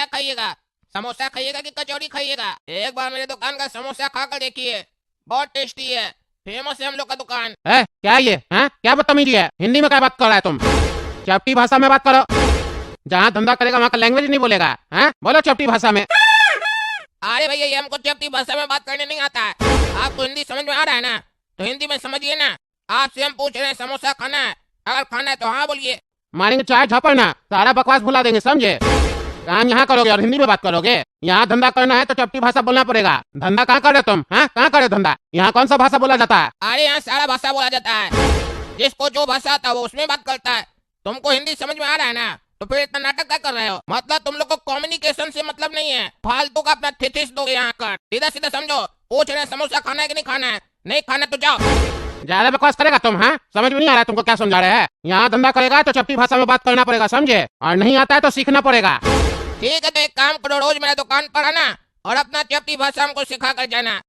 क्या खाइएगा? समोसा खाइएगा कि कचौड़ी खाइएगा? एक बार मेरे दुकान का समोसा खा कर देखिए, बहुत टेस्टी है। फेमस है हम लोग का दुकान। है क्या ये? हैं क्या बदतमीजी है? हिंदी में क्या बात कर रहा है तुम? चपटी भाषा में बात करो। जहाँ धंधा करेगा वहाँ का लैंग्वेज नहीं बोलेगा? हैं बोलो चपटी भाषा में। अरे भैया, ये हमको चपटी भाषा में बात करने नहीं आता है। आपको हिंदी समझ में आ रहा है ना, तो हिंदी में समझिए ना। आपसे हम पूछ रहे हैं समोसा खाना है, अगर खाना है तो हाँ बोलिए। मारेंगे चाय झापड़ ना, सारा बकवास भुला देंगे, समझे? काम यहाँ करोगे और हिंदी में बात करोगे? यहाँ धंधा करना है तो चपटी भाषा बोलना पड़ेगा। धंधा कहाँ करे तुम? हैं कहाँ करे धंधा? यहाँ कौन सा भाषा बोला जाता है? अरे यहाँ सारा भाषा बोला जाता है, जिसको जो भाषा आता है वो उसमें बात करता है। तुमको हिंदी समझ में आ रहा है ना, तो फिर इतना नाटक क्या कर रहे हो? मतलब तुम लोग को कम्युनिकेशन से मतलब नहीं है, फालतू का अपना थिथिस दोगे यहाँ कर। सीधा सीधा समझो, पूछ रहे हैं समोसा खाना है कि नहीं खाना है? नहीं खाना तो जाओ। ज्यादा बकवास करेगा तुम? हाँ समझ में नहीं आ रहा है तुमको क्या समझा रहे हैं? यहाँ धंधा करेगा तो चपटी भाषा में बात करना पड़ेगा, समझे? और नहीं आता है तो सीखना पड़ेगा। ठीक है, तो एक काम करो, रोज मेरे दुकान पर आना और अपना चपटी भाषा हमको सिखा कर जाना।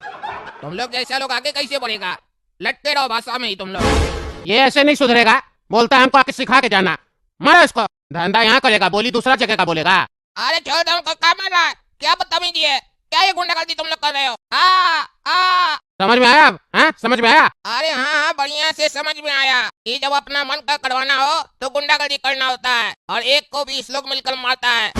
तुम लोग जैसा लोग आगे कैसे बढ़ेगा? लटके रहो भाषा में ही तुम लोग। ये ऐसे नहीं सुधरेगा, बोलता है हमको आके सिखा के जाना। मारो इसको। धंधा यहाँ करेगा, बोली दूसरा जगह का बोलेगा। अरे छोड़ दो, हमको क्या मार रहा है? क्या बदतमीजी है? क्या ये गुंडागर्दी तुम लोग कर रहे हो? आ समझ में आया? हाँ समझ में आया? अरे हाँ हाँ, बढ़िया से समझ में आया कि जब अपना मन का करवाना हो तो गुंडागर्दी करना होता है, और एक को 20 लोग मिलकर मारता है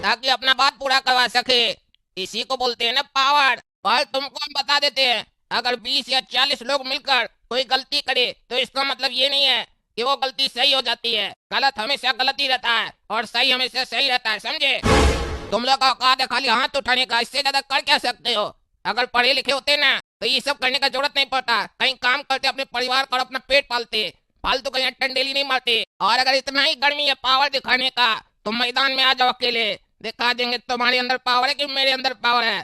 ताकि अपना बात पूरा करवा सके। इसी को बोलते हैं ना पावर। और तुमको हम बता देते हैं, अगर 20 या 40 लोग मिलकर कोई गलती करे तो इसका मतलब ये नहीं है कि वो गलती सही हो जाती है। गलत हमेशा गलत ही रहता है और सही हमेशा सही रहता है, समझे? तुम लोग का औकात है खाली हाथ उठाने का, इससे ज्यादा कर क्या सकते हो? अगर पढ़े लिखे होते ना तो ये सब करने का जरूरत नहीं पड़ता। कहीं काम करते, अपने परिवार का और अपना पेट पालते, फालतू कहीं टंडेली नहीं मारते। और अगर इतना ही गर्मी है पावर दिखाने का तो मैदान में आ जाओ, अकेले दिखा देंगे तुम्हारे अंदर पावर है कि मेरे अंदर पावर है।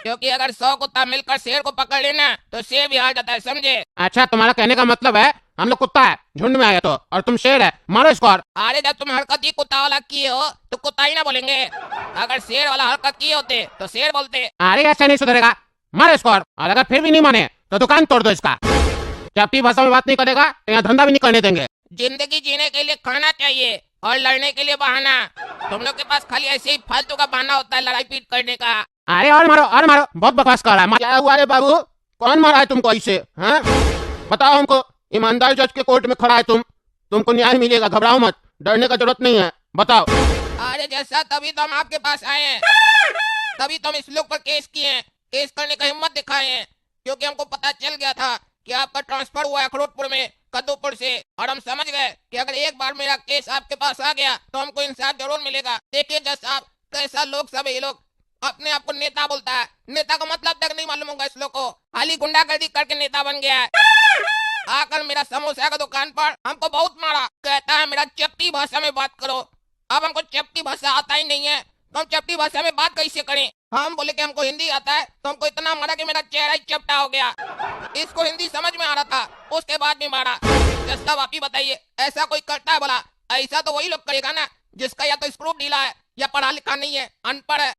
क्योंकि अगर 100 कुत्ता मिलकर शेर को पकड़ लेना तो शेर भी हार जाता है, समझे? अच्छा तुम्हारा कहने का मतलब है हम लोग कुत्ता है झुंड में आया तो, और तुम शेर है, मारो इसको। और अरे जब तुम हरकत ही कुत्ता वाला किए हो तो कुत्ता ही ना बोलेंगे। अगर शेर वाला हरकत किए होते तो शेर बोलते। अरे ऐसा नहीं सुधरेगा, मारो इसको। और अगर फिर भी नहीं माने तो दुकान तोड़ दो इसका। चपटी भाषा में बात नहीं करेगा तो यहाँ धंधा भी नहीं करने देंगे। जिंदगी जीने के लिए खाना चाहिए और लड़ने के लिए बहाना। तुम लोग के पास खाली ऐसे ही फालतू का बहाना होता है लड़ाई पीट करने का। अरे और मारो, बहुत बकवास कर रहा है। क्या हुआ रे बाबू, कौन मारा है तुमको ऐसे? हाँ बताओ हमको। ईमानदार जज के कोर्ट में खड़ा है तुमको न्याय मिलेगा, घबराओ मत, डरने का जरूरत नहीं है, बताओ। अरे जैसा तभी तो हम आपके पास आए हैं, तभी तो हम इस लोग पर केस किए हैं, केस करने का हिम्मत दिखाए हैं। क्योंकि हमको पता चल गया था कि आपका ट्रांसफर हुआ है अखरोटपुर में कद्दूपुर से, और हम समझ गए कि अगर एक बार मेरा केस आपके पास आ गया तो हमको इंसाफ जरूर मिलेगा। देखिए जज साहब, कैसा लोग सब ये लोग अपने आप को नेता बोलता है। नेता का मतलब तक नहीं मालूम होगा इस लोग को, खाली गुंडागर्दी करके नेता बन गया है। आकर मेरा समोसा का दुकान पर हमको बहुत मारा, कहता है मेरा चपटी भाषा में बात करो। अब हमको चपटी भाषा आता ही नहीं है तो हम चपटी भाषा में बात कैसे करें? हम बोले कि हमको हिंदी आता है तो हमको इतना मारा कि मेरा चेहरा ही चपटा हो गया। इसको हिंदी समझ में आ रहा था, उसके बाद भी मारा। जज साहब आप ही बताइए, ऐसा कोई करता है भला? ऐसा तो वही लोग करेगा ना जिसका या तो स्क्रू ढीला है या पढ़ा लिखा नहीं है, अनपढ़ है।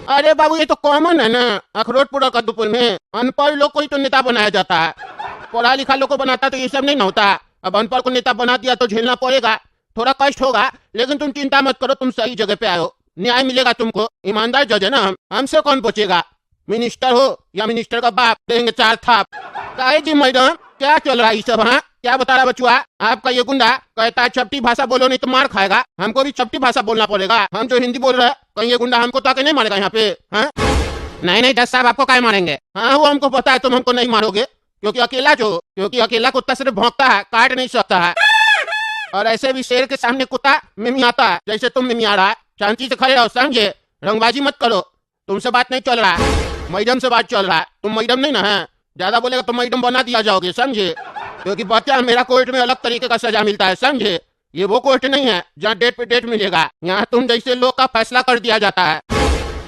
अरे बाबू ये तो कॉमन है ना, अखरोटपुर और कद्दूपुर में अनपढ़ लोग को ही तो नेता बनाया जाता है। पढ़ा लिखा लोग को बनाता तो ये सब नहीं ना होता। अब अनपढ़ को नेता बना दिया तो झेलना पड़ेगा, थोड़ा कष्ट होगा, लेकिन तुम चिंता मत करो, तुम सही जगह पे आए हो, न्याय मिलेगा तुमको। ईमानदार जज है ना हम, हमसे कौन पूछेगा? मिनिस्टर हो या मिनिस्टर का बाप, देंगे 4 थाप। काहे जी मैडम, क्या चल रहा है ये सब? हाँ क्या बता रहा बचुआ? आपका ये गुंडा कहता है चपटी भाषा बोलो नहीं तो मार खाएगा, हमको भी चपटी भाषा बोलना पड़ेगा। हम जो हिंदी बोल रहे हैं, कहीं ये गुंडा हमको तो आके नहीं मारेगा यहाँ पे? हाँ नहीं जज साहब, आपको क्या मारेंगे? हाँ वो हमको पता है, तुम हमको नहीं मारोगे क्योंकि अकेला कुत्ता सिर्फ भौंकता है, काट नहीं सकता है। और ऐसे भी शेर के सामने कुत्ता मिमियाता है, जैसे तुम मिमिया रहा है। शांति से खड़े रहो, समझे? रंगबाजी मत करो, तुमसे बात नहीं चल रहा है, मैडम से बात चल रहा है। तुम मैडम नहीं ना है, ज्यादा बोलेगा तो मैडम बना दिया जाओगे, समझे? क्योंकि बच्चा मेरा कोर्ट में अलग तरीके का सजा मिलता है, समझे? ये वो कोर्ट नहीं है जहाँ डेट पे डेट मिलेगा, यहाँ तुम जैसे लोग का फैसला कर दिया जाता है।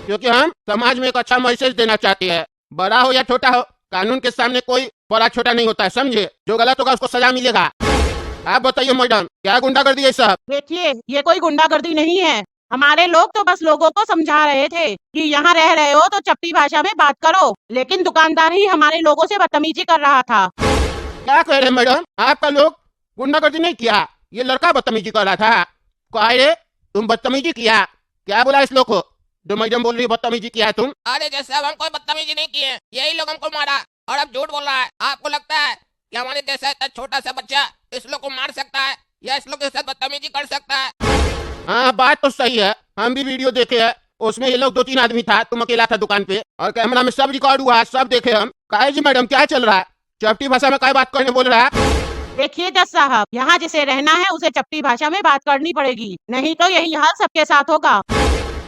क्योंकि हम समाज में एक अच्छा मैसेज देना चाहते हैं, बड़ा हो या छोटा हो, कानून के सामने कोई बड़ा छोटा नहीं होता है, समझे? जो गलत होगा उसको सजा मिलेगा। आप बताइए मैडम, क्या गुंडागर्दी है सब? देखिए ये कोई गुंडागर्दी नहीं है, हमारे लोग तो बस लोगों को समझा रहे थे कि यहाँ रह रहे हो तो चपटी भाषा में बात करो, लेकिन दुकानदार ही हमारे लोगों से बदतमीजी कर रहा था। क्या कह रहे मैडम, आपका लोग गुंडागर्दी नहीं किया, ये लड़का बदतमीजी कर रहा था? काहे तुम बदतमीजी किया? क्या बोला इस लोग को जो मैडम बोल रही है बदतमीजी किया है तुम? अरे जज साहब, हम कोई बदतमीजी नहीं किए, यही लोग हमको मारा और अब झूठ बोल रहा है। आपको लगता है कि हमारे जैसा इतना छोटा सा बच्चा इस लोग को मार सकता है या इस लोग के साथ बदतमीजी कर सकता है? हाँ बात तो सही है, हम भी वीडियो देखे हैं, उसमें ये लोग 2-3 आदमी था, तुम अकेला था दुकान पे और कैमरा में सब रिकॉर्ड हुआ है, सब देखे हम। काहे जी मैडम क्या चल रहा है? चपटी भाषा में क्या बात करने बोल रहा है? देखिए जज साहब, यहाँ जिसे रहना है उसे चपटी भाषा में बात करनी पड़ेगी, नहीं तो यही हाल सबके साथ होगा।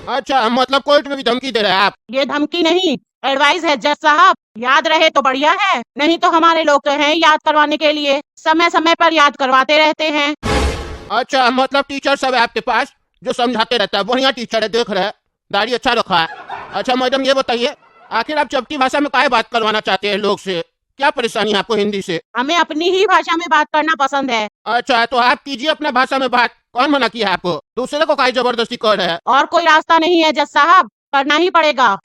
अच्छा मतलब कोर्ट में भी धमकी दे रहे हैं आप? ये धमकी नहीं, एडवाइस है जज साहब। याद रहे तो बढ़िया है, नहीं तो हमारे लोग तो हैं याद करवाने के लिए, समय समय पर याद करवाते रहते हैं। अच्छा मतलब टीचर सब है आपके पास जो समझाते रहता है, बढ़िया टीचर है, देख रहे हैं, दाढ़ी अच्छा रखा है। अच्छा मैडम ये बताइए, आखिर आप चपटी भाषा में काय बात करवाना चाहते हैं लोग से? क्या परेशानी है आपको हिंदी से? हमें अपनी ही भाषा में बात करना पसंद है। अच्छा तो आप कीजिए अपना भाषा में बात, कौन मना किया है आपको? दूसरे को काय जबरदस्ती कर रहे हैं? और कोई रास्ता नहीं है जज साहब, करना ही पड़ेगा।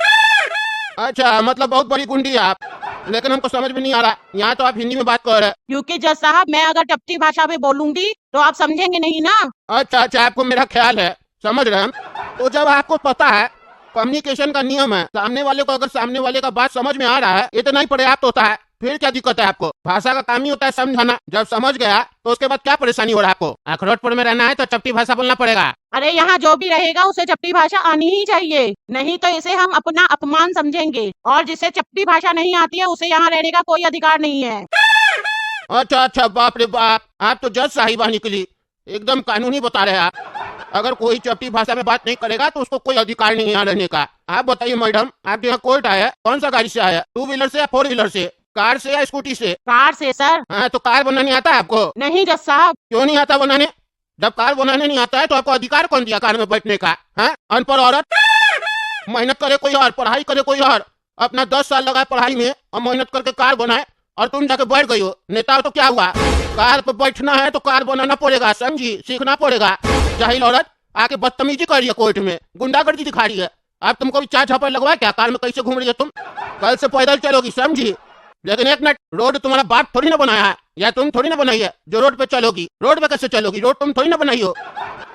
अच्छा मतलब बहुत बड़ी गुंडी है आप, लेकिन हमको समझ में नहीं आ रहा, यहाँ तो आप हिंदी में बात कर रहे हैं। क्योंकि जज साहब मैं अगर चपटी भाषा में बोलूंगी तो आप समझेंगे नहीं ना। अच्छा अच्छा आपको मेरा ख्याल है, समझ रहे हम। तो जब आपको पता है कम्युनिकेशन का नियम है, सामने वाले को अगर सामने वाले का बात समझ में आ रहा है, इतना ही पर्याप्त होता है, फिर क्या दिक्कत है आपको? भाषा का काम ही होता है समझाना, जब समझ गया तो उसके बाद क्या परेशानी हो रहा है आपको? अखरोटपुर में रहना है तो चपटी भाषा बोलना पड़ेगा। अरे यहाँ जो भी रहेगा उसे चपटी भाषा आनी ही चाहिए, नहीं तो इसे हम अपना अपमान समझेंगे, और जिसे चपटी भाषा नहीं आती है उसे यहाँ रहने का कोई अधिकार नहीं है। अच्छा अच्छा बाप रे बाप, आप तो जज साहिबा निकली, एकदम कानूनी बता रहे हैं आप। अगर कोई चपटी भाषा में बात नहीं करेगा तो उसको कोई अधिकार नहीं यहाँ रहने का। आप बताइए मैडम, आपके यहाँ कोर्ट आया, कौन सा गाड़ी से आया? 2 व्हीलर से या 4 व्हीलर से? कार से या स्कूटी से? कार से सर। हाँ तो कार बनाने आता है आपको? नहीं जज साहब। क्यों नहीं आता बनाने? जब कार बनाने नहीं आता है तो आपको अधिकार कौन दिया कार में बैठने का? हाँ अनपढ़ औरत, मेहनत करे कोई और, पढ़ाई करे कोई और, अपना 10 साल लगा पढ़ाई में और मेहनत करके कार बनाए और तुम जाके बैठ गई हो। नेता हो तो क्या हुआ? कार पे बैठना है तो कार बनाना पड़ेगा, समझी, सीखना पड़ेगा। जाहिल औरत आके बदतमीजी कर रही है कोर्ट में, गुंडागर्दी दिखा रही है। अब तुमको भी 4 झापड़ लगवा क्या? कार में कैसे घूम रही है तुम? कल से पैदल चलोगी, समझी। लेकिन एक मिनट, रोड तुम्हारा बाप थोड़ी ना बनाया है, या तुम थोड़ी ना बनाई है जो रोड पे चलोगी? रोड पे कैसे चलोगी? रोड तुम थोड़ी ना बनाई हो।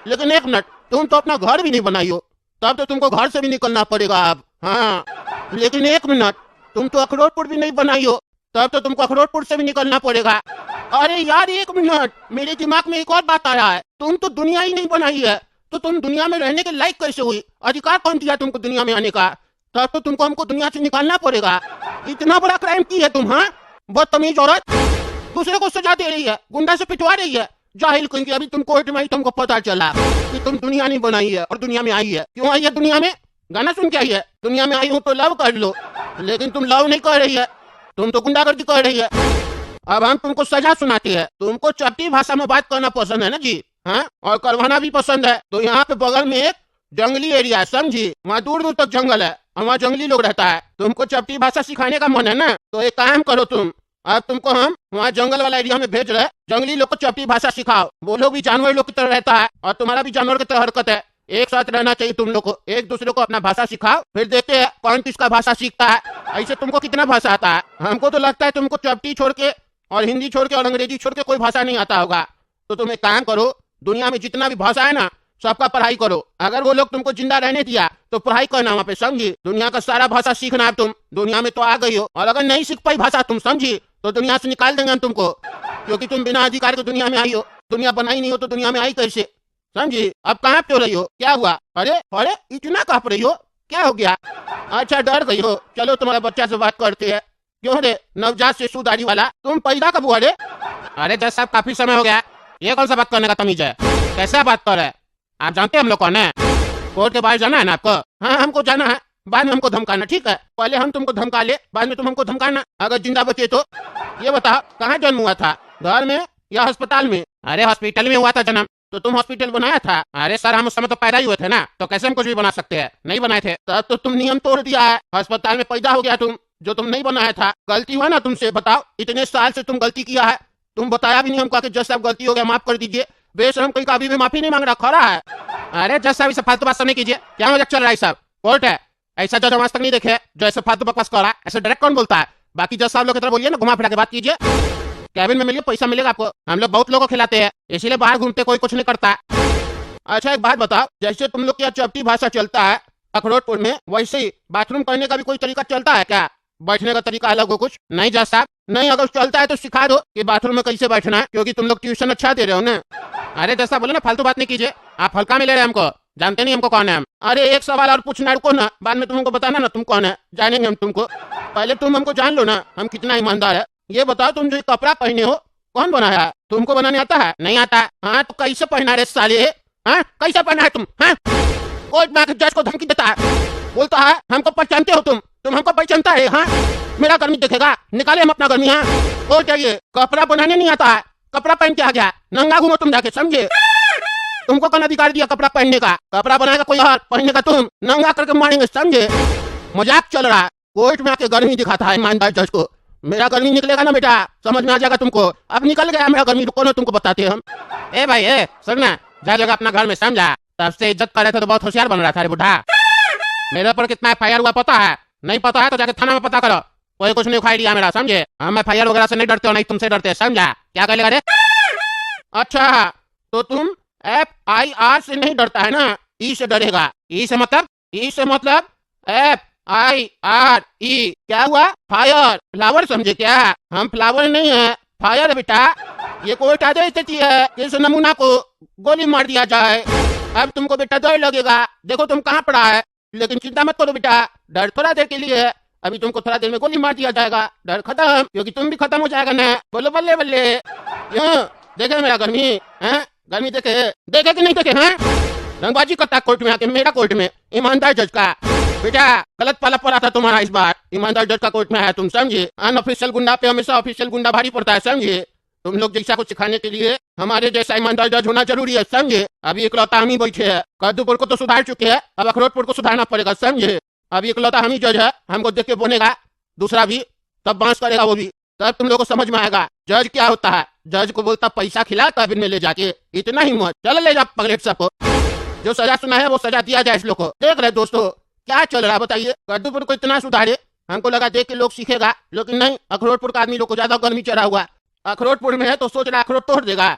लेकिन एक मिनट, तुम तो अपना घर भी नहीं बनाई हो, तब तो तुमको घर से भी निकलना पड़ेगा अब। हाँ लेकिन एक मिनट, तुम तो अखरोटपुर भी नहीं बनाई हो, तब तो तुमको अखरोटपुर से भी निकलना पड़ेगा। अरे यार एक मिनट, मेरे दिमाग में एक और बात आ रहा है, तुम तो दुनिया ही नहीं बनाई है, तो तुम दुनिया में रहने के लायक कैसे हुई? अधिकार कौन दिया तुमको दुनिया में आने का? तब तो तुमको हमको दुनिया से निकालना पड़ेगा। इतना बड़ा क्राइम की है तुम, हाँ बदतमीज औरत, दूसरे को सजा दे रही है, गुंडा से पिटवा रही है। जाहिल कहेंगे, अभी तुम कोर्ट में आई तुमको पता चला कि तुम दुनिया नहीं बनाई है और दुनिया में आई है। क्यों आई है दुनिया में? गाना सुन के आई है। दुनिया में आई हूँ तो लव कर लो, लेकिन तुम लव नहीं कर रही है, तुम तो गुंडागर्दी कर रही है। अब हम तुमको सजा सुनाती है। तुमको चपटी भाषा में बात करना पसंद है ना जी? हाँ और करवाना भी पसंद है। तो यहाँ पे बगल में एक जंगली एरिया है, समझी, वहाँ दूर दूर तक जंगल है और वहाँ जंगली लोग रहता है। तुमको चपटी भाषा सिखाने का मन है ना, तो एक काम करो तुम, अब तुमको हम वहाँ जंगल वाला एरिया में भेज रहे, जंगली लोग को चपटी भाषा सिखाओ। वो लोग भी जानवर लोग की तरह रहता है और तुम्हारा भी जानवर की तरह हरकत है। एक साथ रहना चाहिए तुम लोग को, एक दूसरे को अपना भाषा सिखाओ, फिर देखते हैं कौन किसका भाषा सीखता है। ऐसे तुमको कितना भाषा आता है? हमको तो लगता है तुमको चपटी छोड़ के और हिंदी छोड़ के और अंग्रेजी छोड़ के कोई भाषा नहीं आता होगा। तो तुम एक काम करो, दुनिया में जितना भी भाषा है ना, सबका पढ़ाई करो। अगर वो लोग तुमको जिंदा रहने दिया तो पढ़ाई करना वहाँ पे, समझी। दुनिया का सारा भाषा सीखना। तुम दुनिया में तो आ गई हो, और अगर नहीं सीख पाई भाषा तुम, समझी, तो दुनिया से निकाल देंगे हम तुमको, क्योंकि तुम बिना अधिकार के दुनिया में आई हो। दुनिया बनाई नहीं हो तो दुनिया में आई कैसे, समझी। अब कहाँ पे हो रही हो? क्या हुआ? अरे अरे इतना कांप रही हो, क्या हो गया? अच्छा डर गई हो, चलो तुम्हारे बच्चा से बात करते हैं। क्यों रे, नवजात शिशु दाढ़ी वाला, तुम पैदा कब हुआ रे? अरे जज साहब काफी समय हो गया, ये कौन सा बात करने का तमीज है? कैसा बात कर रहे हैं? आप जानते हैं हम लोग कौन है? कोर्ट के बाहर जाना है ना आपको? हाँ हमको जाना है, बाद में हमको धमकाना, ठीक है? पहले हम तुमको धमका ले, बाद में तुम हमको धमकाना, अगर जिंदा बचे तो। ये बताओ कहाँ जन्म हुआ था, घर में या अस्पताल में? अरे हॉस्पिटल में हुआ था जन्म, तो तुम हॉस्पिटल बनाया था? अरे सर हम उस समय तो पैदा ही हुए थे ना, तो कैसे हम कुछ भी बना सकते हैं? नहीं बनाए थे। तब तो तुम नियम तोड़ दिया है, अस्पताल में पैदा हो गया तुम, जो तुम नहीं बनाया था। गलती हुआ ना तुमसे, बताओ इतने साल से तुम गलती किया है, तुम बताया भी नहीं हमको कि जज साहब गलती हो गया, माफ कर दीजिए। बेशरम कहीं का अभी भी माफी नहीं मांग रहा, खड़ा है। अरे जज साहब इसे फालतू बात नहीं कीजिए, क्या मजाक चल रहा है सब? कोर्ट है, ऐसा जज हम आज तक नहीं देखे जो ऐसे फालतू बकवास कर रहा है। ऐसे डायरेक्ट कौन बोलता है? बाकी जज साहब लोग की तरह बोलिए ना, घुमा फिरा के बात कीजिए। कैबिन में मिलिए, पैसा मिलेगा आपको, हम लोग बहुत लोगों को खिलाते हैं, इसीलिए बाहर घूमते कोई कुछ नहीं करता। अच्छा एक बात बताओ, जैसे तुम लोग के यहाँ चपटी भाषा चलता है अखरोटपुर में, वैसे ही बाथरूम करने का भी कोई तरीका चलता है क्या? बैठने का तरीका अलग हो कुछ? नहीं जज साहब, नहीं अगर चलता है तो सिखा दो कि बाथरूम में कैसे बैठना है, क्योंकि तुम लोग ट्यूशन अच्छा दे रहे हो ना। अरे जज साहब बोलो ना, फालतू बात नहीं कीजिए, आप हल्का में ले रहे हैं हमको, जानते नहीं हमको कौन है हम। अरे एक सवाल और पूछना, रुको ना, बाद में तुमको बताना ना तुम कौन है, जानेंगे हम तुमको। पहले तुम हमको जान लो ना, हम कितना ईमानदार है। ये बताओ तुम जो कपड़ा पहने हो कौन बनाया है? तुमको बनाने आता है? नहीं आता है? हाँ तो कैसे पहना रे साले? हाँ कैसे पहना है तुम? हाँ कोर्ट में आके जज को धमकी देता है, बोलता है हमको पहचानते हो तुम हमको पहचानता है? हाँ मेरा गर्मी देखेगा, निकाले हम अपना गर्मी। हाँ और चाहिए, कपड़ा बनाने नहीं आता है, कपड़ा पहन के आ गया, नंगा घूमो तुम जाके, समझे? तुमको कौन अधिकार दिया कपड़ा पहनने का? कपड़ा बनाएगा कोई और, पहनने का तुम, नंगा करके मारेंगे, समझे? मजाक चल रहा है, कोर्ट में आके गर्मी दिखाता है ईमानदार जज को। मेरा गर्मी निकलेगा ना बेटा, समझ में आ जाएगा तुमको। अब निकल गया मेरा गर्मी, रुको ना तुमको बताते हम। ए भाई ए सुनना, जा जगह अपना घर में, समझा? तब से इज्जत कर रहे थे तो बहुत होशियार बन रहा था रे बुढ़ा। मेरे ऊपर कितना FIR हुआ पता है? नहीं पता है तो जाके थाना में पता करो, कोई कुछ नहीं उखाड़ दिया मेरा, समझे? हम FIR वगैरह से नहीं डरते हो, नहीं तुमसे डरते, समझा? क्या कर लेगा रे? अच्छा तो तुम FIR से नहीं डरता है ना, ई से डरेगा। ई से मतलब FIRE, क्या हुआ? फायर, फ्लावर समझे क्या? हम फ्लावर नहीं है, फायर है बेटा। ये कोर्ट आदेश देती है कि इस नमूना को गोली मार दिया जाए। अब तुमको बेटा डर लगेगा, देखो तुम कहाँ पड़ा है, लेकिन चिंता मत करो बेटा, डर थोड़ा देर के लिए है, अभी तुमको थोड़ा देर में गोली मार दिया जाएगा, डर खत्म, क्योंकि तुम भी खत्म हो जाएगा ना। बोलो बल्ले बल्ले। देखे मेरा गर्मी है, गर्मी देखे कि नहीं देखे? हैं रंगबाजी करता कोर्ट में आके, मेरा कोर्ट में, ईमानदार जज का। बेटा गलत पाला पड़ा था तुम्हारा इस बार, ईमानदार जज का कोर्ट में आया तुम, समझे? अनऑफिशियल गुंडा पे हमेशा ऑफिशियल गुंडा भारी पड़ता है, समझे? तुम लोग जैसा को सिखाने के लिए हमारे जैसा ईमानदार जज होना जरूरी है, समझे? अभी इकलौता हम ही बैठे हैं, कद्दूपुर को तो सुधार चुके हैं, अब अखरोटपुर को सुधारना पड़ेगा, समझे? अभी इकलौता हम ही जज है, हमको देख के बोलेगा दूसरा भी, तब बांस करेगा वो भी, तब तुम लोग को समझ में आएगा जज क्या होता है। जज को बोलता पैसा खिला कैबिन में ले जाके, इतना हिम्मत, चल ले जा पगलेट सबको, जो सजा सुना है वो सजा दिया जाए इस लोग को। देख रहे दोस्तों क्या चल रहा है बताइए, कद्दूपुर को इतना सुधारे, हमको लगा देख के लोग सीखेगा, लेकिन नहीं, अखरोटपुर का आदमी लोग को ज्यादा गर्मी चढ़ा हुआ, अखरोटपुर में है तो सोच रहा अखरोट तोड़ देगा।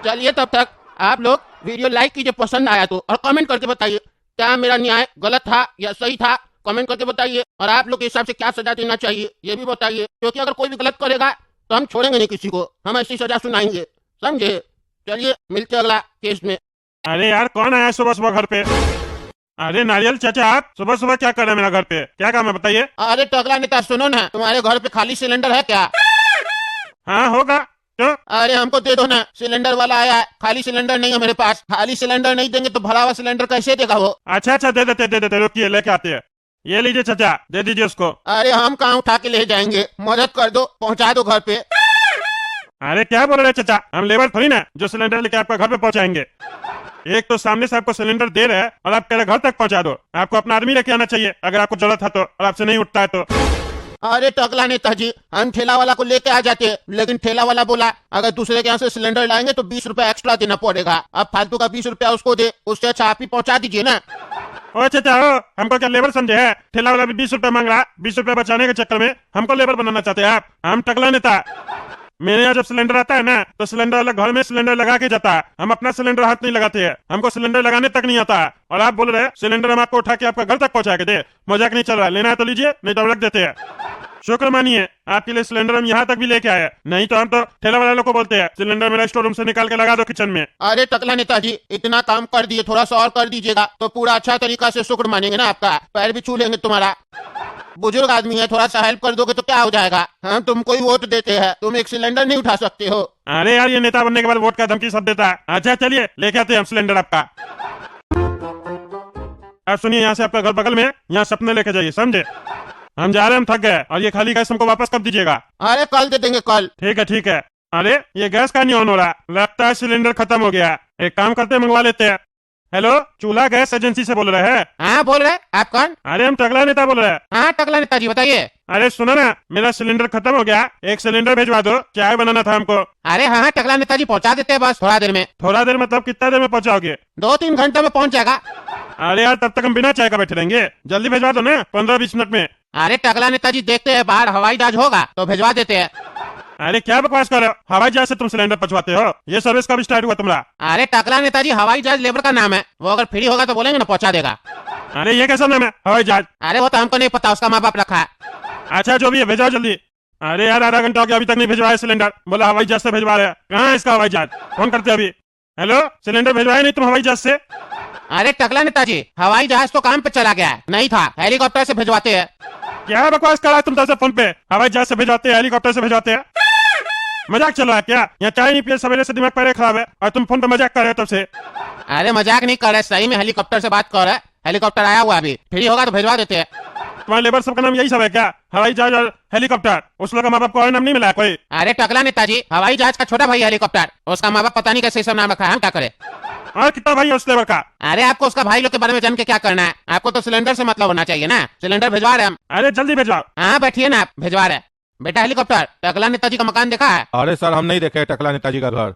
चलिए तब तक आप लोग वीडियो लाइक कीजिए पसंद आया तो, और कमेंट करके बताइए क्या मेरा न्याय गलत था या सही था, कमेंट करके बताइए। और आप लोग के हिसाब से क्या सजा देना चाहिए ये भी बताइए, क्योंकि अगर कोई भी गलत करेगा तो हम छोड़ेंगे नहीं किसी को, हम ऐसी सजा सुनाएंगे, समझे? चलिए मिलते अगला केस में। अरे यार कौन आया सुबह सुबह घर पे? अरे नारियल चाचा, आप सुबह सुबह क्या कर रहे हैं मेरा घर पे? क्या काम है बताइए? अरे टकला नेता सुनो ना, तुम्हारे घर पे खाली सिलेंडर है क्या? हाँ होगा, क्यों? अरे हमको दे दो ना, सिलेंडर वाला आया है, खाली सिलेंडर नहीं है मेरे पास, खाली सिलेंडर नहीं देंगे तो भरा हुआ सिलेंडर कैसे देगा वो? अच्छा दे देते, रुकिए लेके आते हैं। ये लीजिए चाचा, दे दीजिए उसको। अरे हम कहाँ उठा के ले जाएंगे, मदद कर दो, पहुँचा दो घर पे। अरे क्या बोल रहे हैं चाचा, हम लेबर थोड़ी ना जो सिलेंडर लेके आपका घर पे पहुंचाएंगे। एक तो सामने से आपको सिलेंडर दे रहे हैं और आप कह रहे घर तक पहुंचा दो। आपको अपना आदमी लेके आना चाहिए अगर आपको जरूरत है तो, और आपसे नहीं उठता है तो। अरे टकला नेताजी, हम ठेला वाला को लेके आ जाते, लेकिन ठेला वाला बोला अगर दूसरे के यहाँ से सिलेंडर लाएंगे तो 20 रुपया एक्स्ट्रा देना पड़ेगा। अब फालतू का 20 रुपया उसको दे, उससे अच्छा आप ही पहुँचा दीजिए ना। ओ चाचा हो, हमको क्या लेबर समझे है? ठेला वाला भी 20 रुपया मांग रहा, 20 रुपया बचाने के चक्कर में हमको लेबर बनाना चाहते हैं आप? हम टकला नेता, मेरे यहाँ जब सिलेंडर आता है ना तो सिलेंडर वाला घर में सिलेंडर लगा के जाता है, हम अपना सिलेंडर हाथ नहीं लगाते हैं, हमको सिलेंडर लगाने तक नहीं आता है। और आप बोल रहे हैं सिलेंडर हम आपको उठा के आपका घर तक पहुंचा के दे? मजाक नहीं चल रहा है, लेना है तो लीजिए, नहीं तो रख देते हैं। शुक्र मानिए आपके लिए सिलेंडर हम यहाँ तक भी लेके आए, नहीं तो हम तो ठेला वाले लोग को बोलते हैं सिलेंडर मेरा स्टोर रूम से निकाल के लगा दो किचन में। अरे टकला नेताजी, इतना काम कर दिए, थोड़ा सा और कर दीजिएगा तो पूरा अच्छा तरीका से शुक्र मानेंगे ना आपका, पैर भी छू लेंगे तुम्हारा। बुजुर्ग आदमी है, थोड़ा सा हेल्प कर दोगे तो क्या हो जाएगा? हम तुमको ही वोट देते हैं, तुम एक सिलेंडर नहीं उठा सकते हो। अरे यार ये नेता बनने के बाद वोट का धमकी सब देता है। अच्छा चलिए लेके आते हैं हम सिलेंडर आपका। अब सुनिए, यहाँ से आपका घर बगल में, यहाँ सपने लेके जाइए, समझे? हम जा रहे हैं, हम थक गए, और ये खाली गैस हमको वापस कब दीजिएगा? अरे कल दे देंगे, कल। ठीक है। अरे ये गैस का नहीं ऑन हो रहा, लगता है सिलेंडर खत्म हो गया। एक काम करते हैं, मंगवा लेते हैं। हेलो, चूल्हा गैस एजेंसी से बोल रहे हैं? हाँ बोल रहे, आप कौन? अरे हम टकला नेता बोल रहे हैं। हाँ टकला नेताजी बताइए। अरे सुनो ना, मेरा सिलेंडर खत्म हो गया, एक सिलेंडर भिजवा दो, चाय बनाना था हमको। अरे हाँ टकला नेताजी पहुँचा देते हैं, बस थोड़ा देर में। थोड़ा देर मतलब कितना देर में पहुँचाओगे? 2-3 घंटे में पहुँच जाएगा। अरे यार तब तक हम बिना चाय का बैठे रहेंगे, जल्दी भिजवा दो ना, 15-20 मिनट में। अरे टकला नेताजी देखते हैं, बाहर हवाई जहाज होगा तो भिजवा देते हैं। अरे क्या बकवास कर रहे हो? हवाई जहाज से तुम सिलेंडर पहुंचवाते हो? ये सर्विस कब स्टार्ट हुआ तुम्हारा? अरे टकला नेताजी, हवाई जहाज लेबर का नाम है, वो अगर फ्री होगा तो बोलेंगे ना पहुंचा देगा। अरे ये कैसा नाम है हवाई जहाज? अरे वो तो हमको नहीं पता, उसका माँ बाप रखा है। अच्छा जो भी है भेजाओ जल्दी। अरे यार आधा घंटा हो गया अभी तक नहीं भिजवाया सिलेंडर। बोला हवाई जहाज से भिजवा रहे हैं। कहाँ है इसका हवाई जहाज? फोन करते अभी। हेलो, सिलेंडर भिजवाया नहीं तुम हवाई जहाज से? अरे टकला नेताजी, हवाई जहाज तो काम पे चला गया है, नहीं था, हेलीकॉप्टर से भिजवाते हैं। क्या बकवास कर रहा है तुम तरह से फोन पे? हवाई जहाज से भिजवाते हैं, हेलीकॉप्टर से भिजवाते हैं? मजाक चल रहा है क्या? यहाँ चाय नहीं पिए, सवेरे से दिमाग पहले खराब है और तुम फोन पे मजाक कर रहे हो तब से। अरे मजाक नहीं कर रहे, सही में हेलीकॉप्टर से बात कर रहे हैं। हेलीकॉप्टर आया हुआ अभी, फ्री होगा तो भिजवा देते हैं। तुम्हारे लेबर सबका नाम यही सब है क्या? हवाई जहाज और हेलीकॉप्टर? उस लोग का माँ बाप को और नाम नहीं मिला है कोई? अरे टकला नेताजी, हवाई जहाज का छोटा भाई हेलीकॉप्टर, उसका माँ बाप पता नहीं कैसे सब नाम रखा है, हम क्या करें? और कितना भाई है उस लेबर का? अरे आपको उसका भाई लोग के बारे में जान के क्या करना है? आपको तो सिलेंडर से मतलब होना चाहिए ना। सिलेंडर भिजवा रहे हम। अरे जल्दी भिजवाओ। हाँ बैठिए ना, आप भिजवा रहे हैं। बेटा हेलीकॉप्टर, टकला नेताजी का मकान देखा है? अरे सर हम नहीं देखे टकला नेताजी का घर।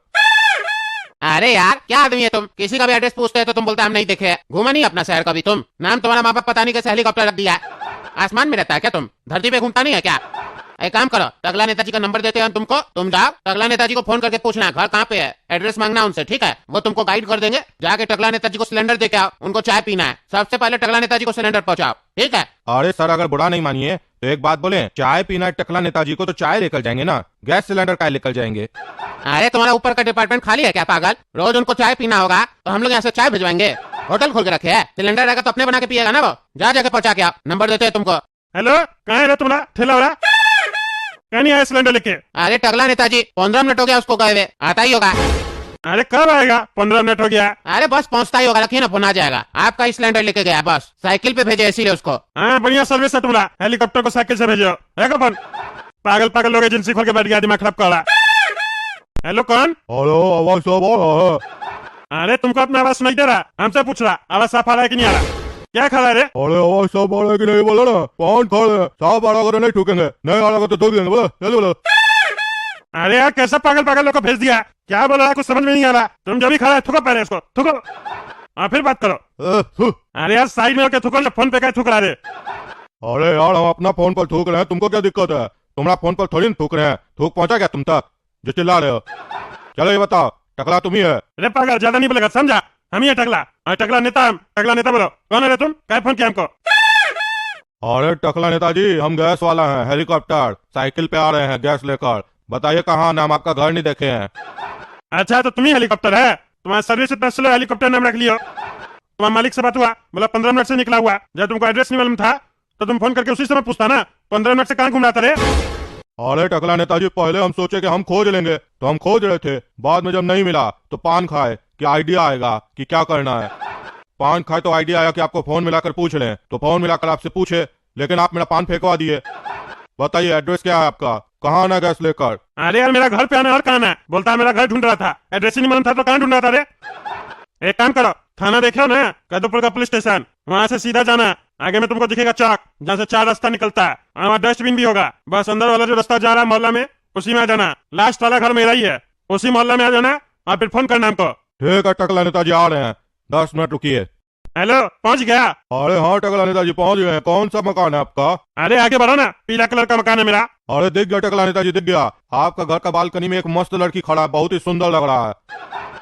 अरे यार क्या आदमी है तुम, किसी का भी एड्रेस पूछते हैं तो तुम बोलते हम नहीं देखे। घूमा नहीं अपना शहर कभी तुम? नाम तुम्हारा माँ बाप पता नहीं कैसे हेलीकॉप्टर रख दिया है। आसमान में रहता है क्या तुम? धरती पे घूमता नहीं है क्या? एक काम करो, टकला नेताजी का नंबर देते हैं हम तुमको, तुम जाओ टकला नेताजी को फोन करके पूछना घर कहाँ पे है, एड्रेस मांगना उनसे, ठीक है? वो तुमको गाइड कर देंगे। जाके टकला नेताजी को सिलेंडर दे के आओ, उनको चाय पीना है। सबसे पहले टकला नेताजी को सिलेंडर पहुंचाओ, ठीक है? अरे सर अगर बुरा नहीं मानिए तो एक बात बोले, चाय पीना है टकला नेताजी को तो चाय लेकर जाएंगे ना, गैस सिलेंडर का लेकर जाएंगे। अरे तुम्हारा ऊपर का डिपार्टमेंट खाली है क्या पागल? रोज उनको चाय पीना होगा तो हम लोग यहाँ से चाय भिजवाएंगे? होटल खोल के रखे है, सिलेंडर रहेगा तो अपने बना के पिएगा ना वो। जा जाके पहुंचा के आओ, नंबर देते हैं तुमको। हेलो, कहाँ है रे तुम्हारा ठेला वाला? क्या नहीं आया सिलेंडर लेके? अरे टकला नेताजी 15 मिनट हो गया उसको गए हुए, आता ही होगा। अरे कब आएगा? 15 मिनट हो गया। अरे बस पहुंचता ही होगा, रखिए ना, फोन आ जाएगा। आपका ही सिलेंडर लेके गया, बस साइकिल पे भेजे इसीलिए उसको। हाँ बढ़िया सर्विस है तुम्हारा, हेलीकॉप्टर को साइकिल से भेजो। है फोन? पागल पागल लोग एजेंसी खोल के बैठ गया, दिमाग खराब कर रहा। हेलो कौन? हेलो, आवाज सब आ रहा है। अरे तुमको अपना आवाज सुनाई दे रहा? हमसे पूछ रहा आवाज साफ आ रहा है कि नहीं आ रहा? क्या खा रहा है रे? अरे आवाज सब आ रहा है कि नहीं बोलो ना, कौन खा रहे हैं? साफ आ रहा नहीं ठुकेंगे, नहीं आ रहा तो ठोक देंगे, बोलो जल्दी बोलो। अरे यार कैसा पागल पागल लोग को भेज दिया? क्या बोल रहा है कुछ समझ में नहीं आ रहा। तुम जो भी खा रहा है थूको पहले इसको, थूको फिर बात करो। अरे यार साइड में होकर थूको, फोन पे क्या थूक रहा है? अरे यार हम अपना फोन पर थूक रहे हैं, तुमको क्या दिक्कत है? तुम्हारा फोन पर थोड़ी ना थूक रहे हैं, थूक पहुंचा क्या तुम तक जो चिल्ला रहे हो? चलो ये बताओ, टकला तुम ही है? अरे पागल ज्यादा नहीं बोलेगा, समझा? हम ही है टकला, और टकला नेता हम। टकला नेता बोलो, कौन है रे तुम? क्या फोन किया हमको? अरे टकला नेताजी हम गैस वाला है, हेलीकॉप्टर साइकिल पे आ रहे हैं गैस लेकर। बताइए कहाँ नाम, आपका घर नहीं देखे हैं। अच्छा तो तुम ही हेलीकॉप्टर है? तुम्हारा सर्विस इतना स्लो, हेलीकॉप्टर नाम रख लियो। तुम्हारे मालिक से बात हुआ, बोला 15 मिनट से निकला हुआ। जब तुमको एड्रेस नहीं मालूम था तो तुम फोन करके उसी समय पूछता ना, 15 मिनट से कहाँ घूम रहा था रे? अरे टकला नेताजी पहले हम सोचे कि हम खोज लेंगे तो हम खोज रहे थे, बाद में जब नहीं मिला तो पान खाए कि आइडिया आएगा कि क्या करना है। पान खाए तो आइडिया आया कि आपको फोन मिलाकर पूछ लें, तो फोन मिलाकर आपसे पूछे, लेकिन आप मेरा पान फेंकवा दिए। बताइए एड्रेस क्या है आपका, कहाँ आना गैस लेकर? अरे यार मेरा घर पे आना और कहाँ आना? बोलता है मेरा घर ढूंढ रहा था, एड्रेस ही नहीं मालूम था तो कहाँ ढूंढ रहा था रे? एक काम करो, थाना देखो ना, कदमपुर का पुलिस स्टेशन, वहाँ से सीधा जाना। आगे में तुमको दिखेगा चौक, जहाँ से 4 रास्ता निकलता है, वहाँ डस्टबिन भी होगा। बस अंदर वाला जो रास्ता जा रहा है मोहल्ला में, उसी में आ जाना। लास्ट वाला घर मेरा ही है, उसी मोहल्ला में आ जाना और फिर फोन करना हमको। ठीक है टकला नेताजी आ रहे हैं, 10 मिनट रुकिए। हेलो, पहुंच गया? अरे हाँ टकला नेताजी पहुंच गए हैं। कौन सा मकान है आपका? अरे आगे बढ़ो ना, पीला कलर का मकान है मेरा। अरे दिख गया टकला नेताजी, दिख गया। आपका घर का बालकनी में एक मस्त लड़की खड़ा है, बहुत ही सुंदर लग रहा है।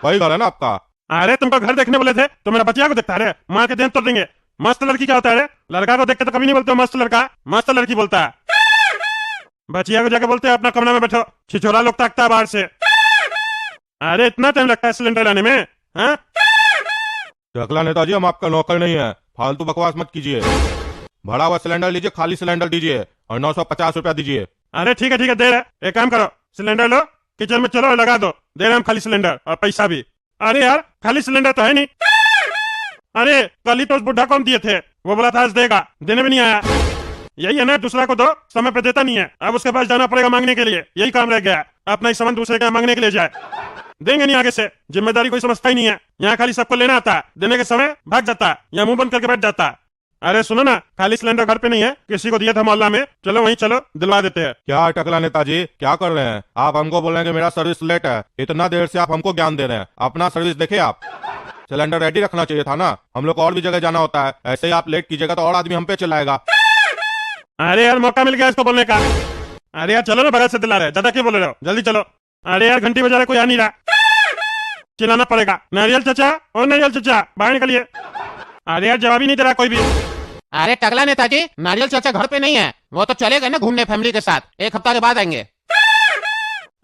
वही घर है ना आपका? अरे तुमको घर देखने बोले थे तो मेरा बचिया को देखता है रे, मार के दें तोड़ देंगे। मस्त लड़की क्या होता है रे? लड़का को देख के तो कभी नहीं बोलते मस्त लड़का, मस्त लड़की बोलता है। बचिया को जाके बोलते हैं अपना कमरा में बैठो, छिछोरा लोग ताकता है बाहर से। अरे इतना टाइम लगता है सिलेंडर लाने में? हाँ टकला नेताजी हम आपका नौकर नहीं है, फालतू बकवास मत कीजिए। भरा हुआ सिलेंडर लीजिए, खाली सिलेंडर दीजिए और 950 रुपया दीजिए। अरे ठीक है दे रहे। एक काम करो, सिलेंडर लो, किचन में चलो और लगा दो, दे रहे हम खाली सिलेंडर और पैसा भी। अरे यार खाली सिलेंडर तो है नहीं। अरे कल ही तो उस बुढ़ा को हम दिए थे, वो बोला था आज देगा, देने में नहीं आया। यही है ना, दूसरा को दो, समय पे देता नहीं है, अब उसके पास जाना पड़ेगा मांगने के लिए। यही काम रह गया, अपना ही सामान दूसरे का मांगने के लिए जाए। देंगे नहीं आगे से, जिम्मेदारी कोई समझता ही नहीं है। यहाँ खाली सबको लेना आता है, देने के समय भाग जाता है या मुंह बंद करके बैठ जाता है। अरे सुनो ना, खाली सिलेंडर घर पे नहीं है, किसी को दिया था मोहल्ला में, चलो वहीं चलो दिलवा देते हैं। क्या टकला नेताजी क्या कर रहे हैं आप? हमको बोल रहे हैं कि मेरा सर्विस लेट है, इतना देर से आप हमको ज्ञान दे रहे हैं। अपना सर्विस देखे आप, सिलेंडर रेडी रखना चाहिए था ना, हम लोग को और भी जगह जाना होता है। ऐसे ही आप लेट कीजिएगा तो और आदमी हम पे चिल्लाएगा। अरे यार मौका मिल गया इसको बोलने का। अरे यार चलो ना, बगल से दिला रहे, ज्यादा क्यों बोल रहे हो, जल्दी चलो। अरे यार घंटी बजा रहे, कोई आ नहीं रहा, चिल्लाना पड़ेगा। नारियल चाचा, और नारियल चाचा बाहर निकलिए। अरे यार जवाब ही नहीं दे रहा कोई भी। अरे टकला नेताजी, नारियल चाचा घर पे नहीं है, वो तो चले गए ना घूमने फैमिली के साथ, 1 हफ्ता के बाद आएंगे।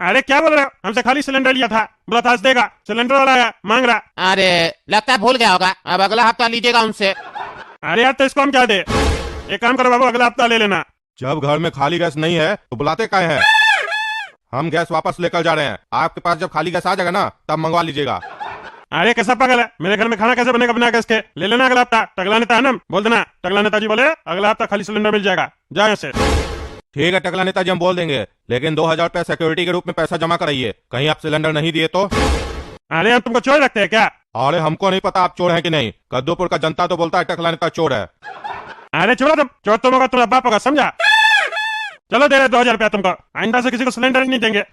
अरे क्या बोल रहे हो, हमसे खाली सिलेंडर लिया था, बोला था आज देगा, सिलेंडर वाला आया मांग रहा। अरे लगता है भूल गया होगा, अब अगला हफ्ता लीजिएगा उनसे। अरे यार तो इसको हम क्या दे, एक काम करो बाबू, अगला हफ्ता ले लेना। जब घर में खाली गैस नहीं है तो बुलाते काहे हैं? हम गैस वापस लेकर जा रहे हैं, आपके पास जब खाली गैस आ जाएगा ना तब मंगवा लीजिएगा। अरे कैसा पागल है, मेरे घर में खाना कैसे बनेगा बिना गैस के? ले लेना अगला हफ्ता। टकला नेता है ना, बोल देना टकला नेताजी बोले अगला हफ्ता खाली सिलेंडर मिल जाएगा, जाओ यहाँ से। ठीक है टकला नेताजी, हम बोल देंगे, लेकिन 2000 रुपया सिक्योरिटी के रूप में पैसा जमा कराइए, कहीं आप सिलेंडर नहीं दिए तो। अरे हम तुमको चोर रखते हैं क्या? अरे हमको नहीं पता आप चोर हैं कि नहीं, कद्दूपुर का जनता तो बोलता है टकला नेता चोर है। अरे छोड़ो तुम, चोर तुम होगा, तुम्हारा बाप होगा, समझा? चलो दे रहे 2000 रुपया तुमको, आइंदा से किसी को सिलेंडर ही नहीं देंगे।